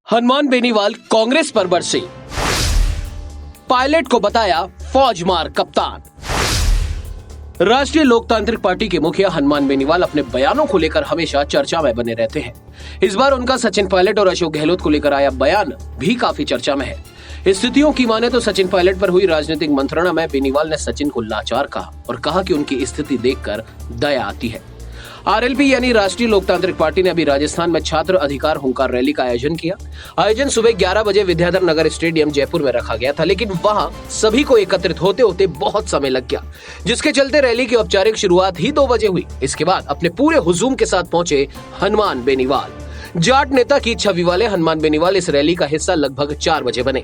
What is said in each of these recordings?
हनुमान बेनीवाल कांग्रेस पर बरसे, पायलट को बताया फौजमार कप्तान। राष्ट्रीय लोकतांत्रिक पार्टी के मुखिया हनुमान बेनीवाल अपने बयानों को लेकर हमेशा चर्चा में बने रहते हैं। इस बार उनका सचिन पायलट और अशोक गहलोत को लेकर आया बयान भी काफी चर्चा में है। स्थितियों की माने तो सचिन पायलट पर हुई राजनीतिक मंत्रणा में बेनीवाल ने सचिन को लाचार कहा और कहा कि उनकी स्थिति देखकर दया आती है। आरएलपी यानी राष्ट्रीय लोकतांत्रिक पार्टी ने अभी राजस्थान में छात्र अधिकार हुंकार रैली का आयोजन किया। आयोजन सुबह 11 बजे विद्याधर नगर स्टेडियम जयपुर में रखा गया था, लेकिन वहां सभी को एकत्रित होते होते बहुत समय लग गया, जिसके चलते रैली की औपचारिक शुरुआत ही 2 बजे हुई। इसके बाद अपने पूरे हुजूम के साथ पहुंचे हनुमान बेनीवाल। जाट नेता की छवि वाले हनुमान बेनीवाल इस रैली का हिस्सा लगभग 4 बजे बने।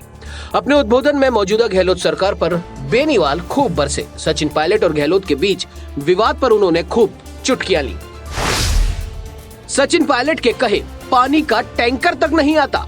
अपने उद्बोधन में मौजूदा गहलोत सरकार पर बेनीवाल खूब बरसे। सचिन पायलट और गहलोत के बीच विवाद पर उन्होंने खूब चुटकियां ली। सचिन पायलट के कहे पानी का टैंकर तक नहीं आता।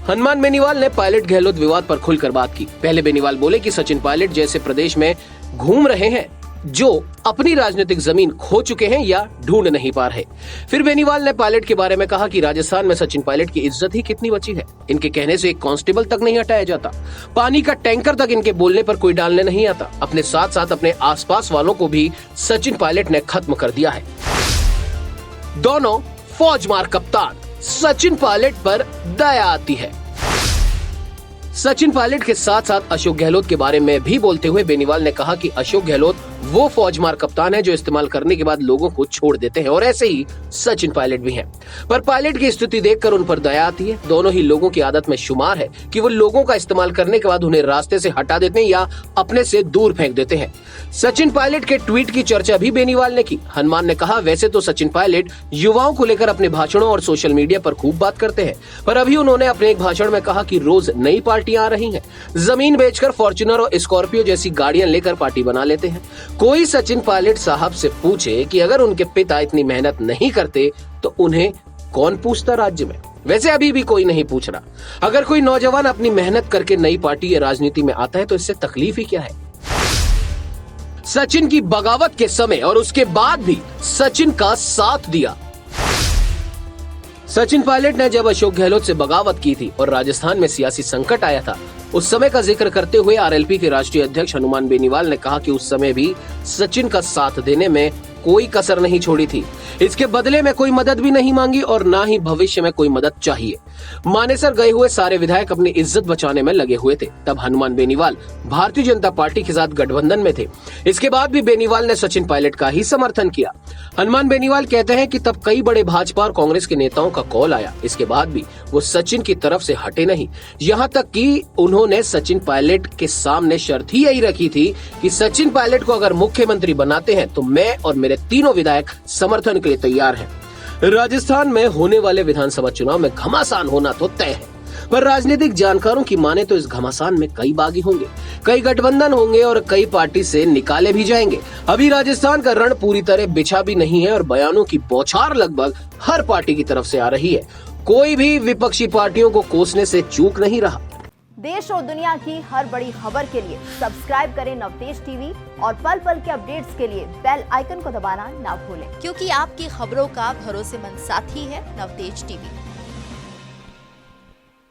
हनुमान बेनीवाल ने पायलट गहलोत विवाद पर खुलकर बात की। पहले बेनीवाल बोले कि सचिन पायलट जैसे प्रदेश में घूम रहे हैं जो अपनी राजनीतिक जमीन खो चुके हैं या ढूंढ नहीं पा रहे। फिर बेनीवाल ने पायलट के बारे में कहा कि राजस्थान में सचिन पायलट की इज्जत ही कितनी बची है। इनके कहने से एक कांस्टेबल तक नहीं हटाया जाता, पानी का टैंकर तक इनके बोलने पर कोई डालने नहीं आता। अपने साथ साथ अपने आसपास वालों को भी सचिन पायलट ने खत्म कर दिया है। दोनों फौजमार कप्तान, सचिन पायलट पर दया आती है। सचिन पायलट के साथ साथ अशोक गहलोत के बारे में भी बोलते हुए बेनीवाल ने कहा कि अशोक गहलोत वो फौजमार कप्तान है जो इस्तेमाल करने के बाद लोगों को छोड़ देते हैं, और ऐसे ही सचिन पायलट भी हैं। पर पायलट की स्थिति देखकर उन पर दया आती है। दोनों ही लोगों की आदत में शुमार है कि वो लोगों का इस्तेमाल करने के बाद उन्हें रास्ते से हटा देते हैं या अपने से दूर फेंक देते हैं। सचिन पायलट के ट्वीट की चर्चा भी बेनीवाल ने की। हनुमान ने कहा, वैसे तो सचिन पायलट युवाओं को लेकर अपने भाषणों और सोशल मीडिया पर खूब बात करते हैं, पर अभी उन्होंने अपने एक भाषण में कहा कि रोज नई पार्टियां आ रही हैं, जमीन बेचकर फॉर्च्यूनर और स्कॉर्पियो जैसी गाड़ियां लेकर पार्टी बना लेते हैं। कोई सचिन पायलट साहब से पूछे कि अगर उनके पिता इतनी मेहनत नहीं करते तो उन्हें कौन पूछता राज्य में। वैसे अभी भी कोई नहीं पूछ रहा। अगर कोई नौजवान अपनी मेहनत करके नई पार्टी या राजनीति में आता है तो इससे तकलीफ ही क्या है। सचिन की बगावत के समय और उसके बाद भी सचिन का साथ दिया। सचिन पायलट ने जब अशोक गहलोत से बगावत की थी और राजस्थान में सियासी संकट आया था, उस समय का जिक्र करते हुए आरएलपी के राष्ट्रीय अध्यक्ष हनुमान बेनीवाल ने कहा कि उस समय भी सचिन का साथ देने में कोई कसर नहीं छोड़ी थी। इसके बदले में कोई मदद भी नहीं मांगी और ना ही भविष्य में कोई मदद चाहिए। मानेसर गए हुए सारे विधायक अपनी इज्जत बचाने में लगे हुए थे। तब हनुमान बेनीवाल भारतीय जनता पार्टी के साथ गठबंधन में थे। इसके बाद भी बेनीवाल ने सचिन पायलट का ही समर्थन किया। हनुमान बेनीवाल कहते हैं कि तब कई बड़े भाजपा और कांग्रेस के नेताओं का कॉल आया, इसके बाद भी वो सचिन की तरफ से हटे नहीं। यहाँ तक कि उन्होंने सचिन पायलट के सामने शर्त ही यही रखी थी कि सचिन पायलट को अगर मुख्यमंत्री बनाते हैं तो मैं और मेरे तीनों विधायक समर्थन के लिए तैयार हैं। राजस्थान में होने वाले विधानसभा चुनाव में घमासान होना तो तय है, पर राजनीतिक जानकारों की माने तो इस घमासान में कई बागी होंगे, कई गठबंधन होंगे और कई पार्टी से निकाले भी जाएंगे। अभी राजस्थान का रण पूरी तरह बिछा भी नहीं है और बयानों की बौछार लगभग हर पार्टी की तरफ से आ रही है। कोई भी विपक्षी पार्टियों को कोसने से चूक नहीं रहा। देश और दुनिया की हर बड़ी खबर के लिए सब्सक्राइब करें नवतेज टीवी और पल पल के अपडेट्स के लिए बेल आइकन को दबाना ना भूलें, क्योंकि आपकी खबरों का भरोसेमंद साथी है नवतेज टीवी।